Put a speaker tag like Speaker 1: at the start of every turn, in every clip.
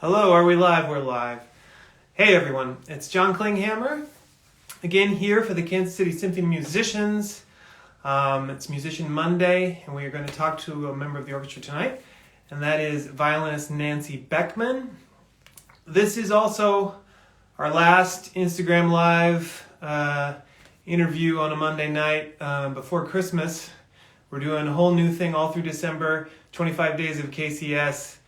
Speaker 1: Hello, are we live? We're live. Hey everyone, it's John Klinghammer, again here for the Kansas City Symphony Musicians. It's Musician Monday, and we are going to talk to a member of the orchestra tonight, and that is violinist Nancy Beckmann. This is also our last Instagram Live interview on a Monday night before Christmas. We're doing a whole new thing all through December, 25 days of KCS.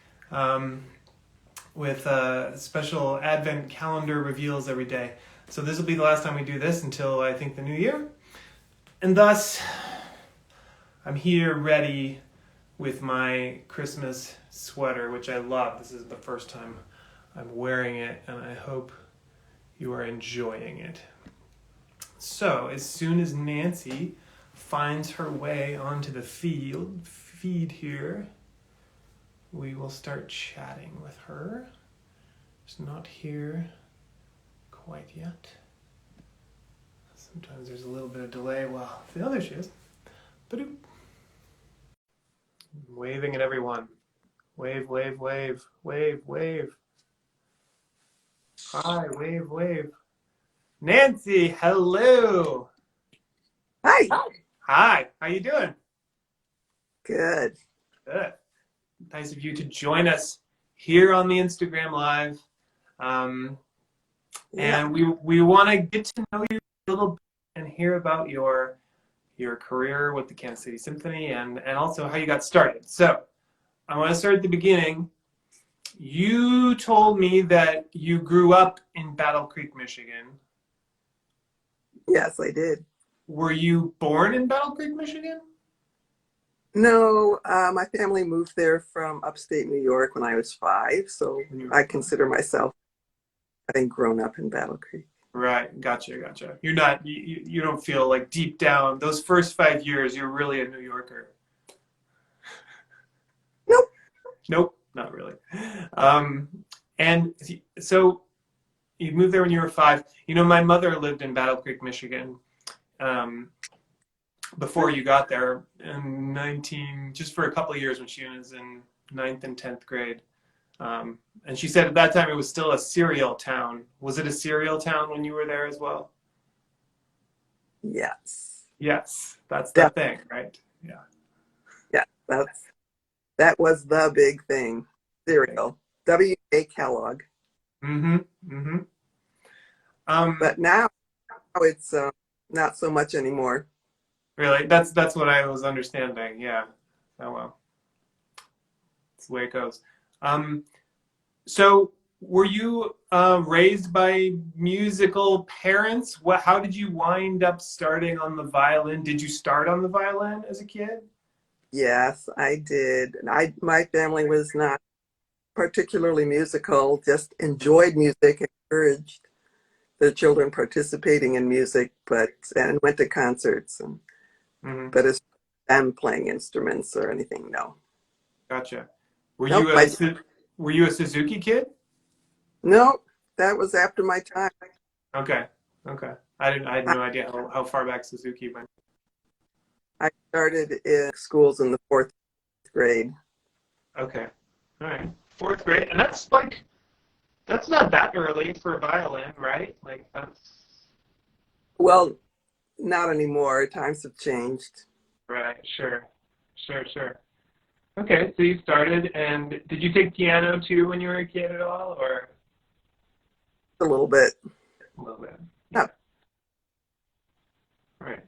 Speaker 1: With special Advent calendar reveals every day. So this will be the last time we do this until I think the new year. And thus, I'm here ready with my Christmas sweater, which I love. This is the first time I'm wearing it, and I hope you are enjoying it. So as soon as Nancy finds her way onto the feed here, we will start chatting with her. She's not here quite yet. Sometimes there's a little bit of delay. Well, oh, there she is. Ba-doop. Waving at everyone. Wave, wave, wave, wave, wave. Hi, wave, wave. Nancy, hello.
Speaker 2: Hi.
Speaker 1: Hi, how you doing?
Speaker 2: Good.
Speaker 1: Good. Nice of you to join us here on the Instagram Live. And we want to get to know you a little bit and hear about your career with the Kansas City Symphony and also how you got started. So I want to start at the beginning. You told me that you grew up in Battle Creek, Michigan.
Speaker 2: Yes, I did.
Speaker 1: Were you born in Battle Creek, Michigan?
Speaker 2: No, my family moved there from upstate New York when I was 5, so I consider myself having grown up in Battle Creek.
Speaker 1: Right, gotcha. You're not, you don't feel like deep down, those first 5 years, you're really a New Yorker. Nope, not really. And so you moved there when you were 5. You know, my mother lived in Battle Creek, Michigan. Before you got there in just for a couple of years when she was in 9th and 10th grade. And she said at that time it was still a cereal town. Was it a cereal town when you were there as well?
Speaker 2: Yes.
Speaker 1: Yes, that's the thing, right? Yeah.
Speaker 2: Yeah, that was the big thing. Cereal. W.A. Kellogg. But now it's not so much anymore.
Speaker 1: Really? That's what I was understanding. Yeah. Oh well. That's the way it goes. So were you raised by musical parents? How did you wind up starting on the violin? Did you start on the violin as a kid?
Speaker 2: Yes, I did. My family was not particularly musical, just enjoyed music, encouraged the children participating in music, and went to concerts. But as them playing instruments or anything, no.
Speaker 1: Gotcha. Were you a Suzuki kid?
Speaker 2: No, that was after my time.
Speaker 1: Okay. I had no idea how far back Suzuki went.
Speaker 2: I started in schools in the 4th grade.
Speaker 1: Okay. All right. 4th grade. And that's not that early for a violin, right? Like that's...
Speaker 2: Well, not anymore. Times have changed.
Speaker 1: Right. Sure. Okay. So you started, and did you take piano too when you were a kid at all, or?
Speaker 2: A little bit.
Speaker 1: A little bit.
Speaker 2: Yeah.
Speaker 1: Right.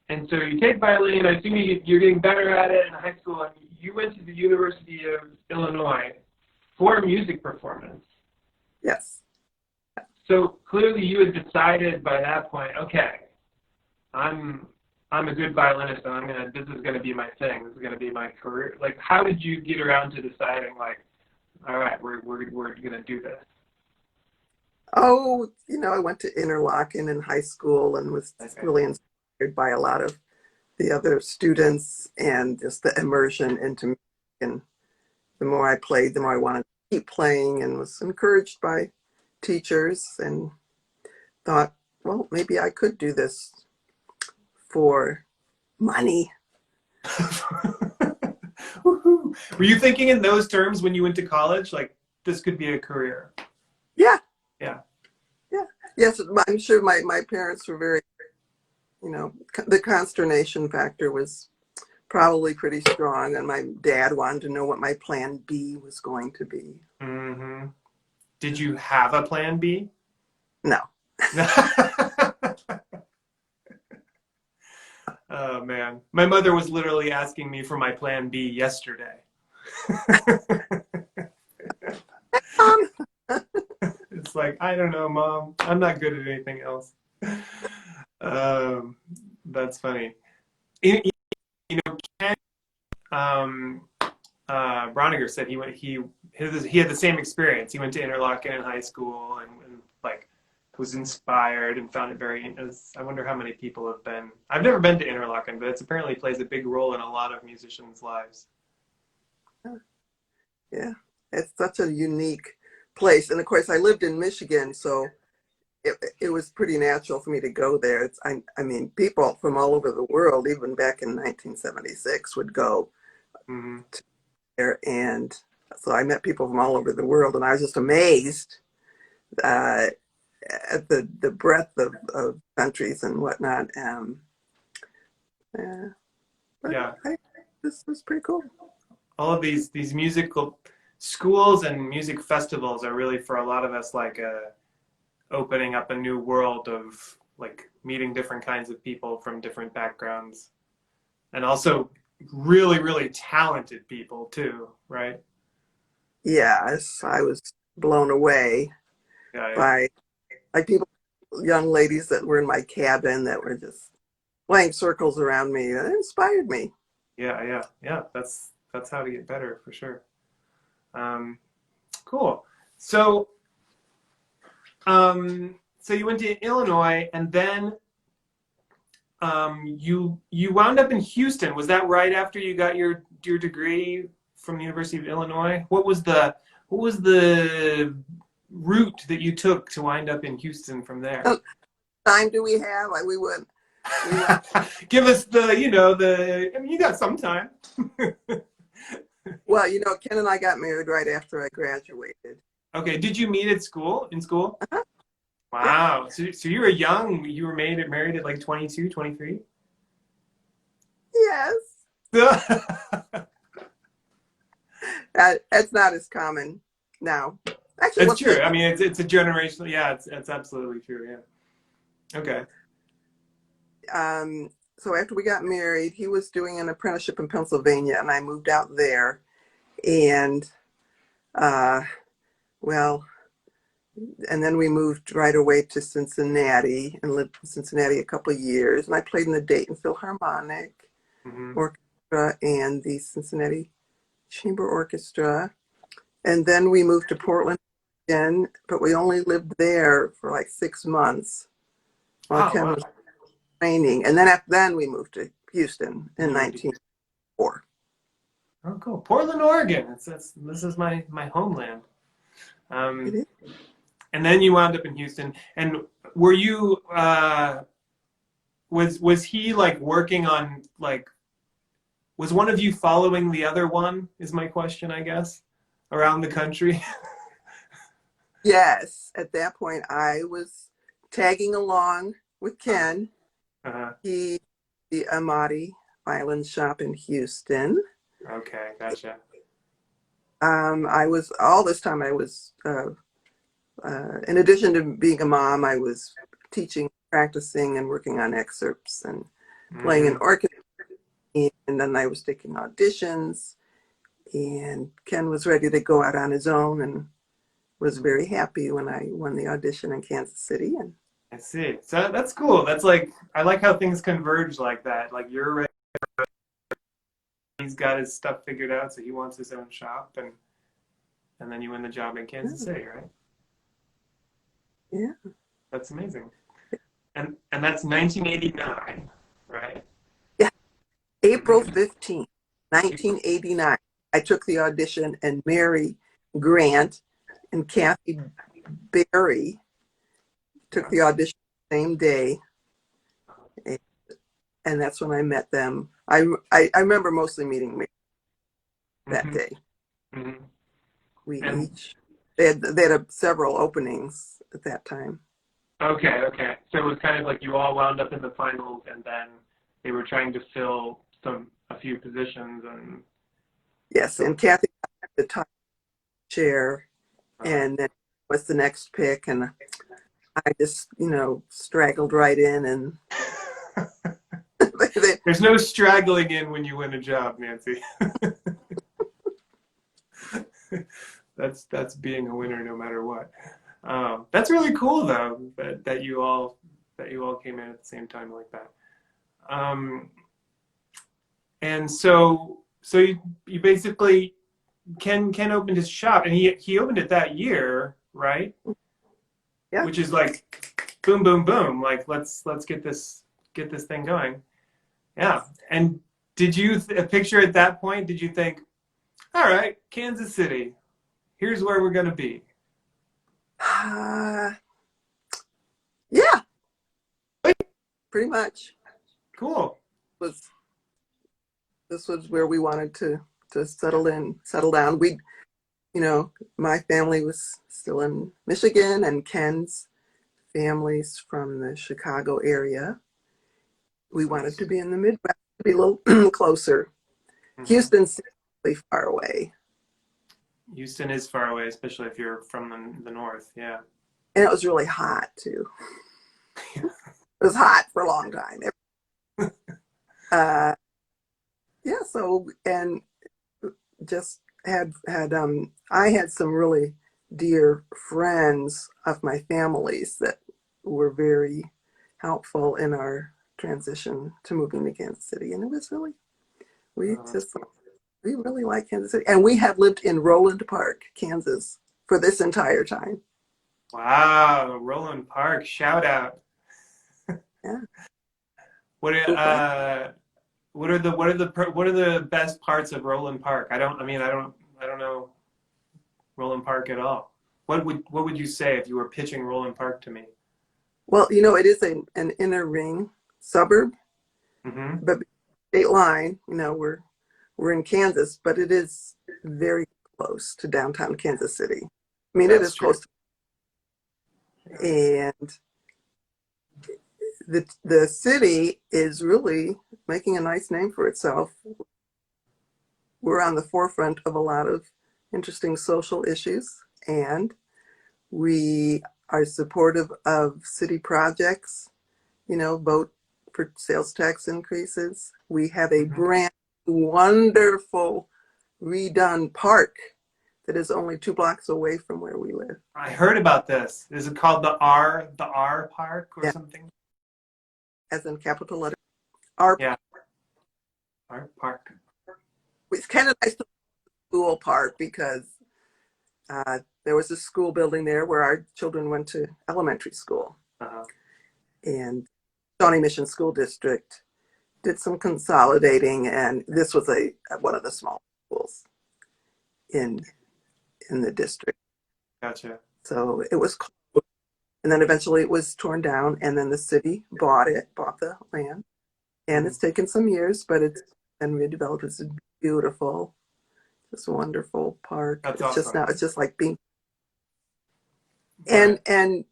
Speaker 1: And so you take violin. I assume you're getting better at it in high school, and you went to the University of Illinois for music performance.
Speaker 2: Yes.
Speaker 1: So clearly you had decided by that point, okay, I'm a good violinist, and this is gonna be my thing. This is gonna be my career. Like, how did you get around to deciding, like, all right, we're gonna do this?
Speaker 2: Oh, I went to Interlochen in high school and was really inspired by a lot of the other students and just the immersion into music. And the more I played, the more I wanted to keep playing, and was encouraged by teachers and thought, well, maybe I could do this for money.
Speaker 1: Were you thinking in those terms when you went to college? Like, this could be a career?
Speaker 2: Yeah,
Speaker 1: Yeah.
Speaker 2: yeah. Yes, I'm sure my parents were very, the consternation factor was probably pretty strong, and my dad wanted to know what my plan B was going to be.
Speaker 1: Mm-hmm. Did you have a plan B?
Speaker 2: No.
Speaker 1: Oh man, my mother was literally asking me for my plan B yesterday.
Speaker 2: Um,
Speaker 1: It's like, I don't know, Mom. I'm not good at anything else. Um, that's funny. You know, Ken Broniger said he had the same experience. He went to Interlochen in high school and like was inspired and found it very. I wonder how many people have been. I've never been to Interlochen, but it apparently plays a big role in a lot of musicians' lives.
Speaker 2: yeah, it's such a unique place, and of course, I lived in Michigan, so it was pretty natural for me to go there. I mean, people from all over the world, even back in 1976, would go
Speaker 1: Mm-hmm.
Speaker 2: there, and so I met people from all over the world, and I was just amazed uh, at the breadth of countries and whatnot. Yeah, but
Speaker 1: Yeah.
Speaker 2: this was pretty cool.
Speaker 1: All of these musical schools and music festivals are really for a lot of us like opening up a new world of like meeting different kinds of people from different backgrounds and also really really talented people too, right?
Speaker 2: Yes, I was blown away
Speaker 1: Yeah,
Speaker 2: by like people, young ladies that were in my cabin that were just playing circles around me. It inspired me.
Speaker 1: yeah. That's how to get better for sure. Cool. So so you went to Illinois and then you wound up in Houston. Was that right after you got your degree from the University of Illinois? What was the route that you took to wind up in Houston from there?
Speaker 2: What time do we have? Like we went.
Speaker 1: Give us the. I mean, you got some time.
Speaker 2: Well, Ken and I got married right after I graduated.
Speaker 1: Okay. Did you meet at school? In school?
Speaker 2: Uh-huh. Yeah.
Speaker 1: Wow. So you were young. You were married at like 22, 23?
Speaker 2: Yes. That's not as common now. Actually,
Speaker 1: That's
Speaker 2: what's
Speaker 1: true.
Speaker 2: the
Speaker 1: I mean, it's a generational. Yeah, it's absolutely true. Yeah. Okay.
Speaker 2: so after we got married, he was doing an apprenticeship in Pennsylvania, and I moved out there. And uh, well, and then we moved right away to Cincinnati and lived in Cincinnati a couple of years. And I played in the Dayton Philharmonic
Speaker 1: Hmm.
Speaker 2: Orchestra and the Cincinnati Chamber Orchestra. And then we moved to Portland again, but we only lived there for like 6 months while
Speaker 1: Oh
Speaker 2: Ken
Speaker 1: wow.
Speaker 2: was training. And then after then we moved to Houston in
Speaker 1: You moved to
Speaker 2: 1904.
Speaker 1: Oh, cool. Portland, Oregon. This is my homeland.
Speaker 2: It
Speaker 1: Um,
Speaker 2: is.
Speaker 1: and then you wound up in Houston. And were you was he like working on like was one of you following the other one? Is my question, I guess, around the country.
Speaker 2: Yes, at that point I was tagging along with Ken.
Speaker 1: Uh,
Speaker 2: He the Amati Violin Shop in Houston.
Speaker 1: okay, gotcha.
Speaker 2: I was all this time I was in addition to being a mom, I was teaching, practicing, and working on excerpts and playing in
Speaker 1: Hmm.
Speaker 2: orchestra. And then I was taking auditions, and Ken was ready to go out on his own and was very happy when I won the audition in Kansas City. And
Speaker 1: I see. So that's cool. That's like I like how things converge like that. Like you're ready. He's got his stuff figured out, so he wants his own shop, and then you win the job in Kansas City, right?
Speaker 2: yeah,
Speaker 1: That's amazing. And that's 1989, right?
Speaker 2: yeah, April 15th, 1989. I took the audition, and Mary Grant and Kathy Berry took
Speaker 1: Yeah.
Speaker 2: the audition the same day, and that's when I met them. I remember mostly meeting Mary. that
Speaker 1: Mm-hmm.
Speaker 2: day.
Speaker 1: Mm-hmm.
Speaker 2: We
Speaker 1: And
Speaker 2: each, they had several openings at that time.
Speaker 1: okay. So it was kind of like you all wound up in the finals, and then they were trying to fill a few positions, and
Speaker 2: Yes,
Speaker 1: so.
Speaker 2: and Kathy got the top chair,
Speaker 1: Uh,
Speaker 2: and then was the next pick, and I just, straggled right in, and they,
Speaker 1: There's no straggling in when you win a job, Nancy. That's being a winner no matter what. That's really cool though that you all came in at the same time like that. Um, and so you basically Ken opened his shop and he opened it that year, right?
Speaker 2: yeah.
Speaker 1: Which is like boom boom boom, like let's get this thing going. Yeah. And did you picture at that point? Did you think, all right, Kansas City, here's where we're gonna be?
Speaker 2: Yeah, pretty much.
Speaker 1: Cool.
Speaker 2: Was This was where we wanted to settle down. My family was still in Michigan, and Ken's family's from the Chicago area. We wanted to be in the Midwest, to be a little closer.
Speaker 1: Mm-hmm.
Speaker 2: Houston's really far away,
Speaker 1: Houston is far away, especially if you're from the north. Yeah.
Speaker 2: and it was really hot too. It was hot for a long time. Uh, yeah. So, and just I had some really dear friends of my families that were very helpful in our transition to moving to Kansas City, and it was really we
Speaker 1: That's
Speaker 2: just
Speaker 1: cool.
Speaker 2: we really like Kansas City, and we have lived in Roland Park, Kansas, for this entire time.
Speaker 1: Wow, Roland Park, shout out.
Speaker 2: Yeah,
Speaker 1: What
Speaker 2: so glad.
Speaker 1: what are the best parts of Roland Park? I don't know Roland Park at all. What would you say if you were pitching Roland Park to me?
Speaker 2: Well, it is an inner ring suburb,
Speaker 1: Mm-hmm.
Speaker 2: but state line. We're in Kansas, but it is very close to downtown Kansas City. I mean, it
Speaker 1: That's
Speaker 2: is
Speaker 1: true.
Speaker 2: close to, and the city is really making a nice name for itself. We're on the forefront of a lot of interesting social issues, and we are supportive of city projects, vote for sales tax increases. We have a
Speaker 1: Mm-hmm.
Speaker 2: brand wonderful redone park that is only 2 blocks away from where we live.
Speaker 1: I heard about this. Is it called the R Park or
Speaker 2: Yeah,
Speaker 1: something?
Speaker 2: as in capital letter R.
Speaker 1: Yeah, R Park.
Speaker 2: It's kind of nice to school park because there was a school building there where our children went to elementary school,
Speaker 1: Uh-huh.
Speaker 2: and Shawnee Mission School District did some consolidating, and this was one of the small schools in the district.
Speaker 1: Gotcha.
Speaker 2: So it was closed, and then eventually it was torn down, and then the city bought the land, and
Speaker 1: Mm-hmm.
Speaker 2: it's taken some years, but it's been redeveloped. It's beautiful, just wonderful park.
Speaker 1: That's awesome.
Speaker 2: It's just like being,
Speaker 1: Right.
Speaker 2: and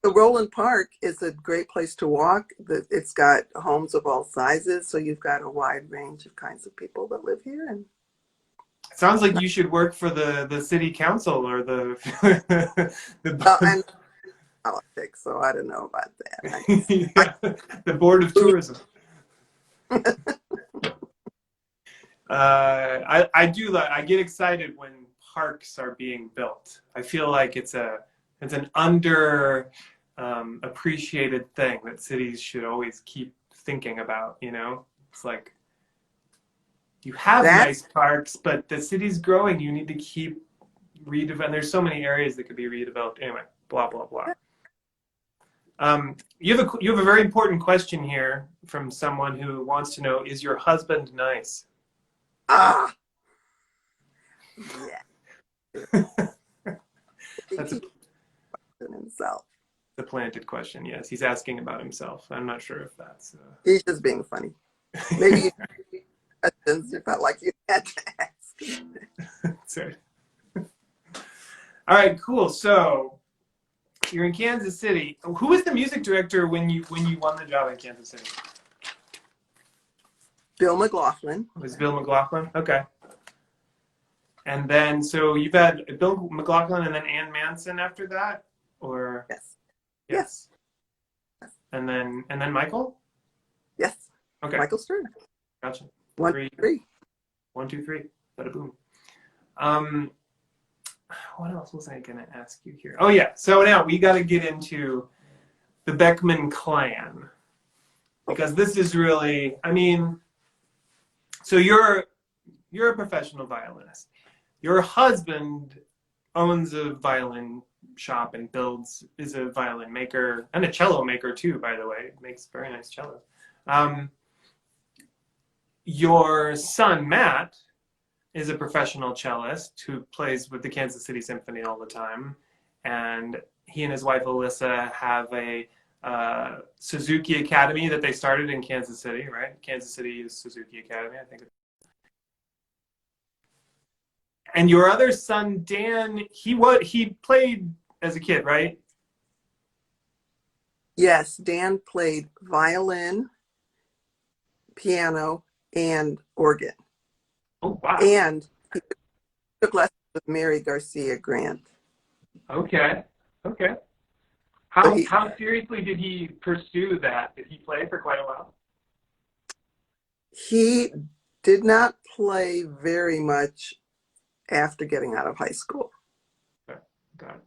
Speaker 2: the Roland Park is a great place to walk. It's got homes of all sizes, so you've got a wide range of kinds of people that live here. And
Speaker 1: Sounds like you should work for the city council or the
Speaker 2: I'm politics, so I don't know about that. I
Speaker 1: yeah, the board of tourism. I get excited when parks are being built. I feel like it's an under appreciated thing that cities should always keep thinking about. It's like you have
Speaker 2: that
Speaker 1: nice parks, but the city's growing. You need to keep redeveloping. There's so many areas that could be redeveloped. Anyway, blah blah blah. You have a very important question here from someone who wants to know: is your husband nice?
Speaker 2: ah yeah,
Speaker 1: That's a
Speaker 2: he himself.
Speaker 1: The planted question, yes. He's asking about himself. I'm not sure if that's.
Speaker 2: He's just being funny. Maybe you questions you felt like you had to ask.
Speaker 1: All right, cool. So you're in Kansas City. Who was the music director when you won the job in Kansas City?
Speaker 2: Bill McLaughlin.
Speaker 1: It was Bill McLaughlin? Okay. And then, so you've had Bill McLaughlin and then Ann Manson after that? Or?
Speaker 2: Yes.
Speaker 1: Yes.
Speaker 2: Yes.
Speaker 1: And then Michael?
Speaker 2: Yes.
Speaker 1: Okay.
Speaker 2: Michael Stern.
Speaker 1: Gotcha.
Speaker 2: One,
Speaker 1: Three.
Speaker 2: three.
Speaker 1: 1, 2, 3. Bada boom. What else was I going to ask you here? Oh, yeah. So now we got to get into the Beckmann clan. Because this is really, I mean, so you're a professional violinist. Your husband owns a violin shop and is a violin maker and a cello maker too, by the way. Makes very nice cellos. Your son, Matt, is a professional cellist who plays with the Kansas City Symphony all the time. And he and his wife, Alyssa, have a Suzuki Academy that they started in Kansas City, right? Kansas City is Suzuki Academy, I think. And your other son, Dan, he played as a kid, right?
Speaker 2: Yes, Dan played violin, piano, and organ.
Speaker 1: Oh, wow.
Speaker 2: And he took lessons with Mary Garcia Grant.
Speaker 1: Okay. Okay.
Speaker 2: So
Speaker 1: How seriously did he pursue that? Did he play for quite a while?
Speaker 2: he did not play very much after getting out of high school.
Speaker 1: Okay. Got it.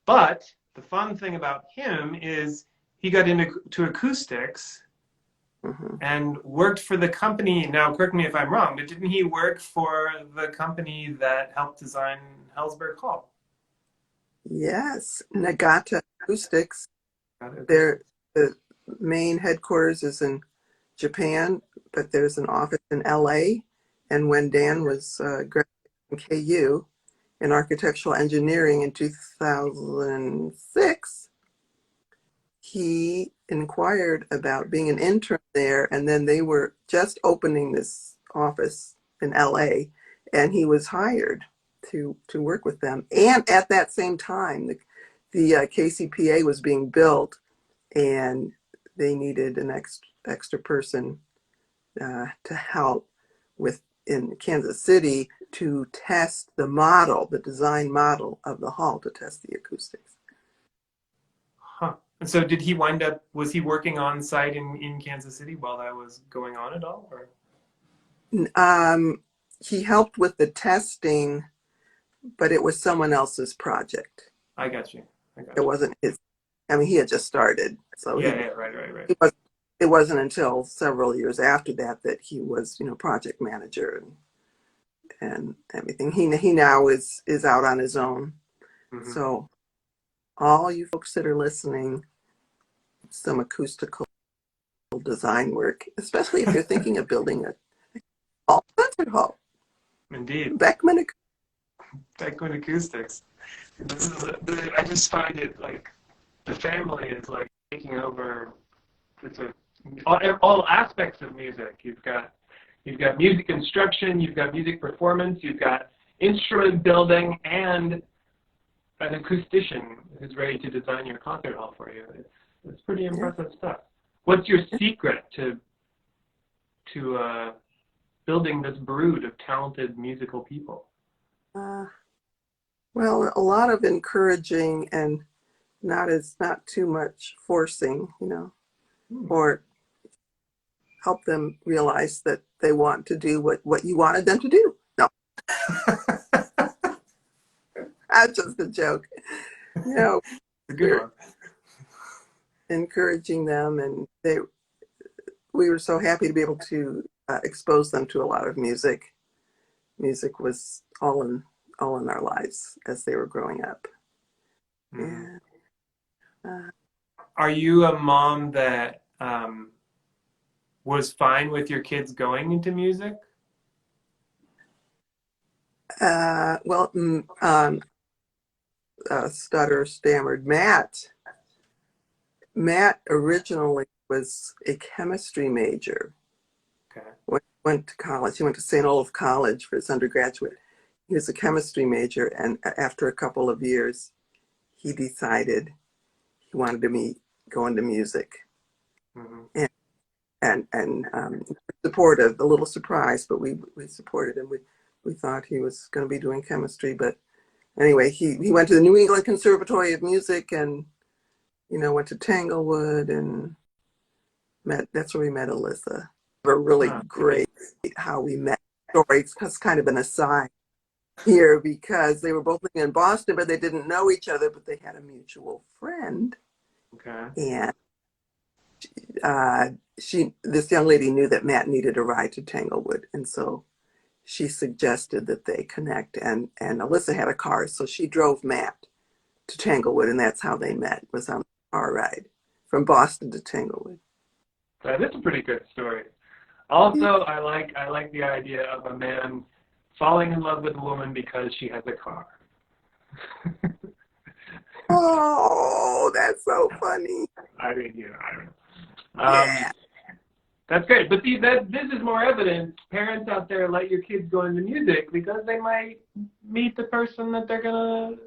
Speaker 1: But the fun thing about him is he got into acoustics and worked for the company. Now, correct me if I'm wrong, but didn't he work for the company that helped design Hellsberg Hall?
Speaker 2: Yes, Nagata Acoustics. The main headquarters is in Japan, but there's an office in LA. And when Dan was graduating from KU in architectural engineering in 2006, he inquired about being an intern there, and then they were just opening this office in LA, and he was hired to work with them. And at that same time, the KCPA was being built, and they needed an extra person to help with in Kansas City to test the design model of the hall, to test the acoustics.
Speaker 1: Huh. And so was he working on site in Kansas City while that was going on at all? Or?
Speaker 2: He helped with the testing, but it was someone else's project.
Speaker 1: I got you.
Speaker 2: It wasn't his. I mean, he had just started. So
Speaker 1: right.
Speaker 2: It wasn't until several years after that he was, project manager and everything. He now is out on his own. Mm-hmm. So all you folks that are listening, some acoustical design work, especially if you're thinking of building a concert hall.
Speaker 1: Indeed.
Speaker 2: Beckmann
Speaker 1: Acoustics. I just find it like the family is like taking over. All aspects of music. You've got music instruction, you've got music performance, you've got instrument building, and an acoustician who's ready to design your concert hall for you. It's pretty impressive stuff. What's your secret to building this brood of talented musical people?
Speaker 2: Well, a lot of encouraging and not too much forcing, or help them realize that they want to do what you wanted them to do. No. That's just a joke.
Speaker 1: A good one.
Speaker 2: Encouraging them, and we were so happy to be able to expose them to a lot of music. Music was all in our lives as they were growing up.
Speaker 1: Mm. Are you a mom that was fine with your kids going into music?
Speaker 2: Stutter stammered. Matt originally was a chemistry major.
Speaker 1: Okay.
Speaker 2: Went to college. He went to St. Olaf College for his undergraduate. he was a chemistry major, and after a couple of years, he decided he wanted to go into music.
Speaker 1: Mm-hmm.
Speaker 2: And supportive, a little surprised, but we supported him. We thought he was going to be doing chemistry, but anyway, he went to the New England Conservatory of Music, and went to Tanglewood and that's where we met Alyssa. A really great how we met story. It's kind of an aside here because they were both living in Boston, but they didn't know each other, but they had a mutual friend.
Speaker 1: Okay.
Speaker 2: And this young lady knew that Matt needed a ride to Tanglewood, and so she suggested that they connect. And Alyssa had a car, so she drove Matt to Tanglewood, and that's how they met. Was on a car ride from Boston to Tanglewood.
Speaker 1: That is a pretty good story. Also, I like the idea of a man falling in love with a woman because she has a car.
Speaker 2: Oh, that's so funny.
Speaker 1: I mean, I don't know.
Speaker 2: Yeah.
Speaker 1: That's great. But this is more evidence. Parents out there, let your kids go into music because they might meet the person that they're going to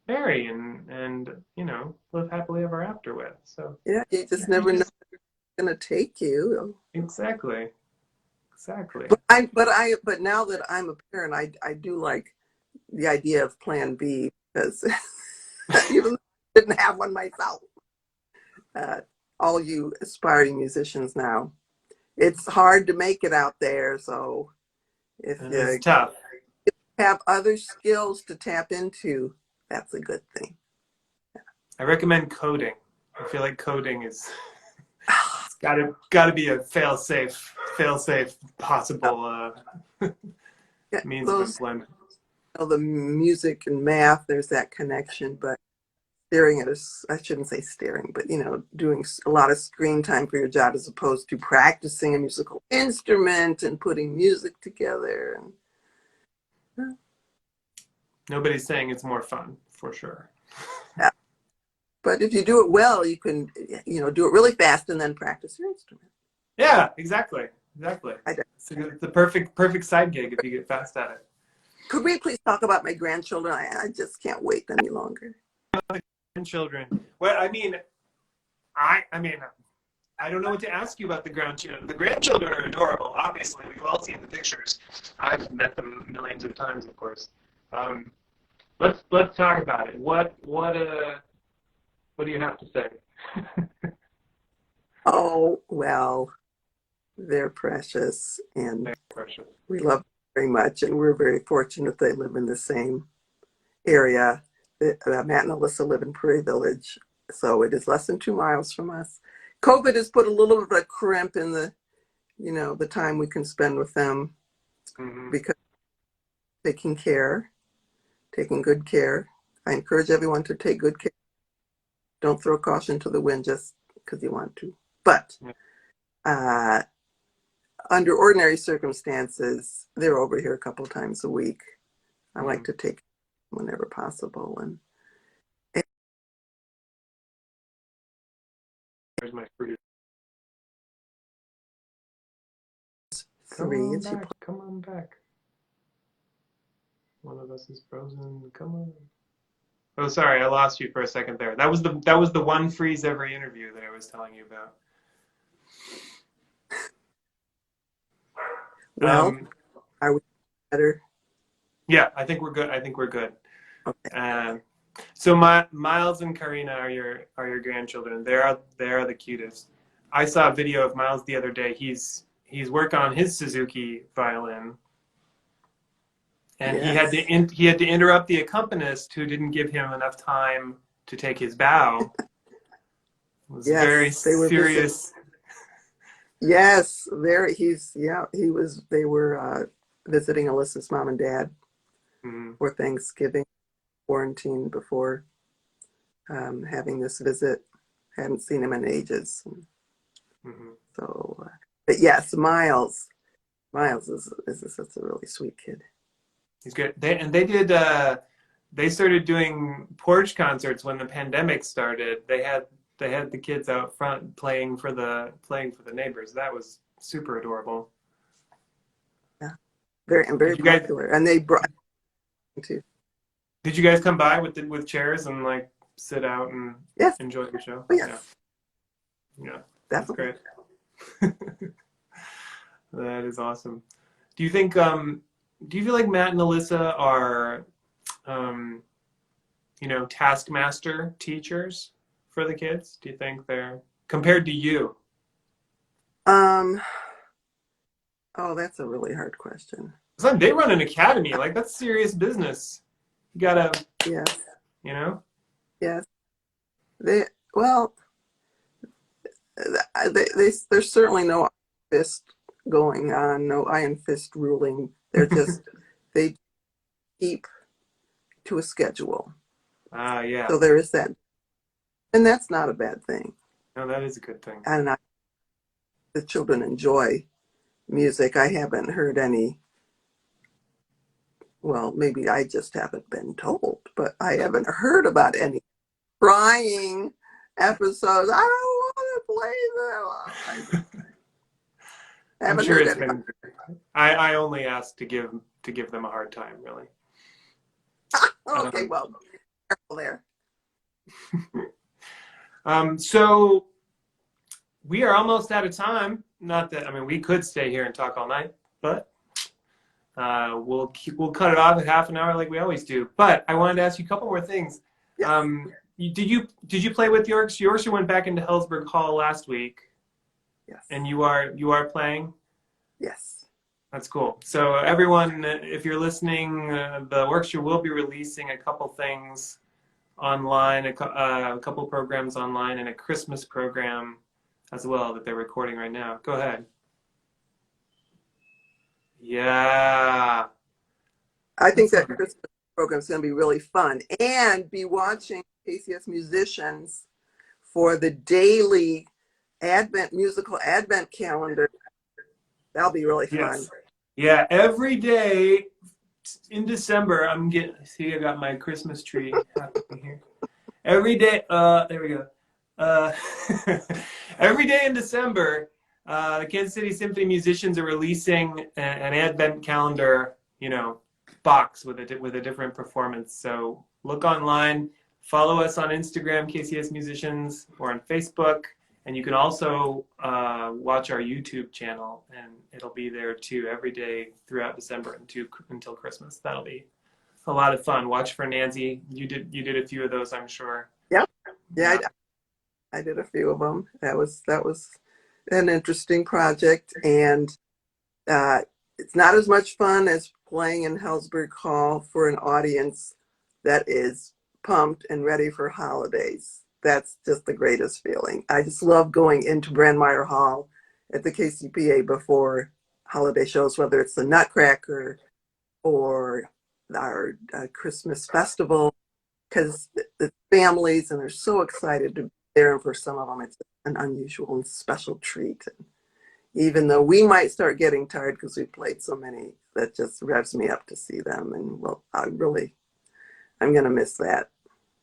Speaker 1: marry and live happily ever after with. So
Speaker 2: Yeah, you just never know where it's going to take you.
Speaker 1: Exactly.
Speaker 2: But now that I'm a parent, I do like the idea of Plan B, because even though I didn't have one myself. All you aspiring musicians now, it's hard to make it out there. So if you
Speaker 1: tough.
Speaker 2: have other skills to tap into, that's a good thing.
Speaker 1: I recommend coding. I feel like coding is it's gotta be a fail safe possible means of employment.
Speaker 2: The music and math, there's that connection, but staring at us, I shouldn't say staring, but doing a lot of screen time for your job as opposed to practicing a musical instrument and putting music together.
Speaker 1: Nobody's saying it's more fun, for sure.
Speaker 2: Yeah. But if you do it well, you can, do it really fast and then practice your instrument.
Speaker 1: Yeah, exactly. It's the perfect side gig if you get fast at it.
Speaker 2: Could we please talk about my grandchildren? I just can't wait any longer.
Speaker 1: Grandchildren. Well, I mean, I don't know what to ask you about the grandchildren. The grandchildren are adorable. Obviously, we've all seen the pictures. I've met them millions of times, of course. Let's talk about it. What do you have to say?
Speaker 2: Oh, well, they're precious, and we love them very much, and we're very fortunate they live in the same area. Matt and Alyssa live in Prairie Village, so it is less than 2 miles from us. COVID has put a little bit of a crimp in the time we can spend with them, because taking good care. I encourage everyone to take good care. Don't throw caution to the wind just because you want to. But under ordinary circumstances, they're over here a couple times a week. I like to take whenever possible. And
Speaker 1: Where's my fruit?
Speaker 2: three.
Speaker 1: Come on back. One of us is frozen. Come on. Oh, sorry, I lost you for a second there. That was the one freeze every interview that I was telling you about.
Speaker 2: Well, are we better?
Speaker 1: Yeah, I think we're good. Okay. So Miles and Karina are your grandchildren. They are the cutest. I saw a video of Miles the other day. He's working on his Suzuki violin, and
Speaker 2: Yes.
Speaker 1: he had to interrupt the accompanist who didn't give him enough time to take his bow. It was very serious.
Speaker 2: Yes, they were visiting Alyssa's mom and dad for Thanksgiving, quarantine before having this visit. Hadn't seen him in ages. So, but yes, Miles is such a really sweet kid.
Speaker 1: He's good. They started doing porch concerts when the pandemic started. They had the kids out front playing for the neighbors. That was super adorable.
Speaker 2: Yeah, very popular. And they brought to.
Speaker 1: Did you guys come by with chairs and like sit out and
Speaker 2: Yes.
Speaker 1: enjoy the show?
Speaker 2: Oh, yes.
Speaker 1: Yeah, that's
Speaker 2: Definitely.
Speaker 1: great. That is awesome. Do you think do you feel like Matt and Alyssa are taskmaster teachers for the kids? Do you think they're compared to you?
Speaker 2: Um, oh, that's a really hard question.
Speaker 1: They run an academy, like that's serious business. You gotta,
Speaker 2: Yes,
Speaker 1: you know.
Speaker 2: yes. They, well, there's certainly no fist going on, no iron fist ruling. They're just, they keep to a schedule.
Speaker 1: Yeah.
Speaker 2: So there is that. And that's not a bad thing.
Speaker 1: No, that is a good thing.
Speaker 2: And the children enjoy music. I haven't heard any, well, maybe I just haven't been told, but I haven't heard about any crying episodes. I don't want to play them. I
Speaker 1: I'm
Speaker 2: haven't
Speaker 1: sure
Speaker 2: heard
Speaker 1: it's
Speaker 2: any.
Speaker 1: been. I only ask to give them a hard time, really.
Speaker 2: Okay, well, careful there.
Speaker 1: So we are almost out of time. Not that we could stay here and talk all night, but we'll cut it off at half an hour like we always do. But I wanted to ask you a couple more things.
Speaker 2: Yes.
Speaker 1: Did you play with Yorkshire? Yorkshire went back into Hellsberg Hall last week.
Speaker 2: Yes.
Speaker 1: And you are playing?
Speaker 2: Yes.
Speaker 1: That's cool. So everyone, if you're listening, the Workshare will be releasing a couple things online, a couple programs online, and a Christmas program as well that they're recording right now. Go ahead. Yeah.
Speaker 2: I think that Christmas program is going to be really fun. And be watching KCS musicians for the daily musical Advent calendar. That'll be really fun.
Speaker 1: Yes. Yeah, every day in December, I got my Christmas tree happening here. Every day, there we go. Every day in December, the Kansas City Symphony musicians are releasing an Advent calendar, box with a different performance. So look online, follow us on Instagram, KCS Musicians, or on Facebook. And you can also watch our YouTube channel, and it'll be there too every day throughout December until Christmas. That'll be a lot of fun. Watch for Nancy. You did a few of those, I'm sure.
Speaker 2: Yep. Yeah, I did a few of them. That was an interesting project, and it's not as much fun as playing in Hellsberg Hall for an audience that is pumped and ready for holidays. That's just the greatest feeling. I just love going into Brandmeier Hall at the KCPA before holiday shows, whether it's the Nutcracker or our Christmas festival, because the families, and they're so excited to be there. And for some of them, it's an unusual and special treat. And even though we might start getting tired because we played so many, that just revs me up to see them. And I'm going to miss that.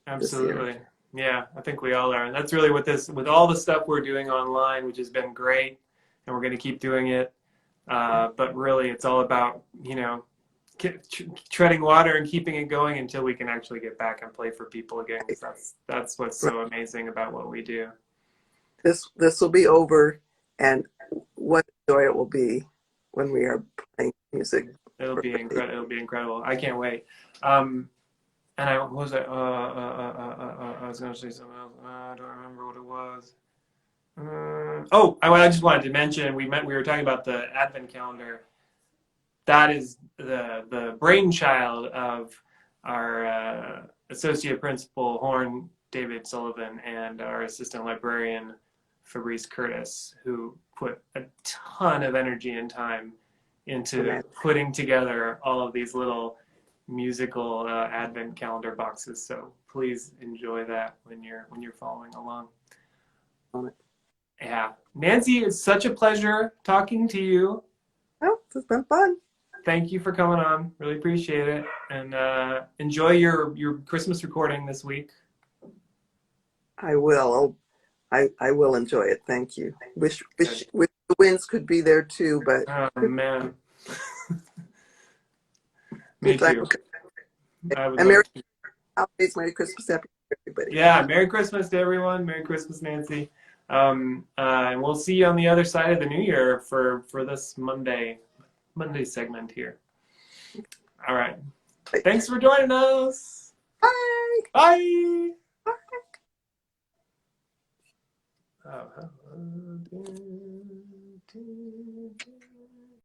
Speaker 1: Absolutely. Yeah, I think we all are. And that's really with all the stuff we're doing online, which has been great, and we're going to keep doing it. But really, it's all about, treading water and keeping it going until we can actually get back and play for people again. That's what's so amazing about what we do.
Speaker 2: This will be over, and what joy it will be when we are playing music.
Speaker 1: It'll be incredible. It'll be incredible. I can't wait. And I was I was going to say something else. I don't remember what it was. I just wanted to mention we were talking about the Advent calendar. That is the brainchild of our associate principal Horn David Sullivan and our assistant librarian Fabrice Curtis, who put a ton of energy and time into putting together all of these little musical Advent calendar boxes. So please enjoy that when you're following along. Yeah, Nancy, it's such a pleasure talking to you.
Speaker 2: Oh, it's been fun.
Speaker 1: Thank you for coming on. Really appreciate it, and enjoy your Christmas recording this week.
Speaker 2: I will. I will enjoy it. Thank you. Wish the winds could be there too, but
Speaker 1: oh man. Me too. I would
Speaker 2: And
Speaker 1: love
Speaker 2: Merry
Speaker 1: to.
Speaker 2: Holidays, Merry Christmas, Happy New Year, everybody.
Speaker 1: Yeah, Merry Christmas to everyone. Merry Christmas, Nancy. And we'll see you on the other side of the new year for this Monday segment here. All right. Thanks for joining us.
Speaker 2: Bye.
Speaker 1: Bye. Oh,